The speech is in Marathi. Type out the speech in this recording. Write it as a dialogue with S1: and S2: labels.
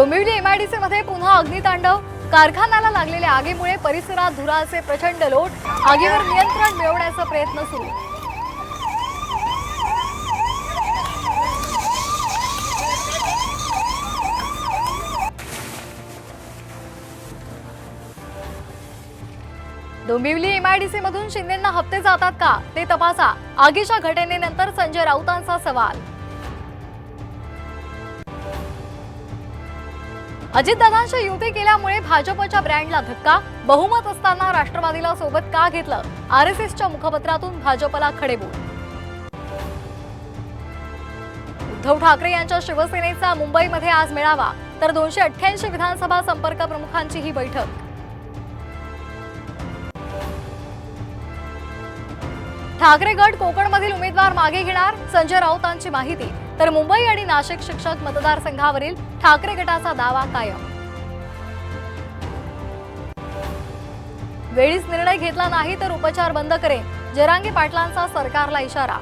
S1: डोंबिवली एमआयडीसी मध्ये पुन्हा अग्नितांडव। कारखान्याला लागलेल्या आगीमुळे परिसरात धुराचे प्रचंड लोट। आगीवर नियंत्रण मिळवण्याचा प्रयत्न सुरू। डोंबिवली एमआयडीसी मधून शिंदेंना हप्ते जातात का ते तपासा। आगीच्या घटनेनंतर संजय राऊतांचा सवाल। अजितदादांशी युती केल्यामुळे भाजपच्या ब्रँडला धक्का। बहुमत असताना राष्ट्रवादीला सोबत का घेतलं? आरएसएसच्या मुखपत्रातून भाजपला खडेबोल। उद्धव ठाकरे यांच्या शिवसेनेचा मुंबईमध्ये आज मेळावा, तर 288 विधानसभा संपर्क प्रमुखांची ही बैठक। ठाकरे गट कोकणमधील उमेदवार मागे घेणार, संजय राऊतांची माहिती। तर मुंबई आणि नाशिक शिक्षक मतदारसंघावरील ठाकरे गटाचा दावा कायम। वेळीच निर्णय घेतला नाही तर उपचार बंद करेन, जरांगे पाटलांचा सरकारला इशारा।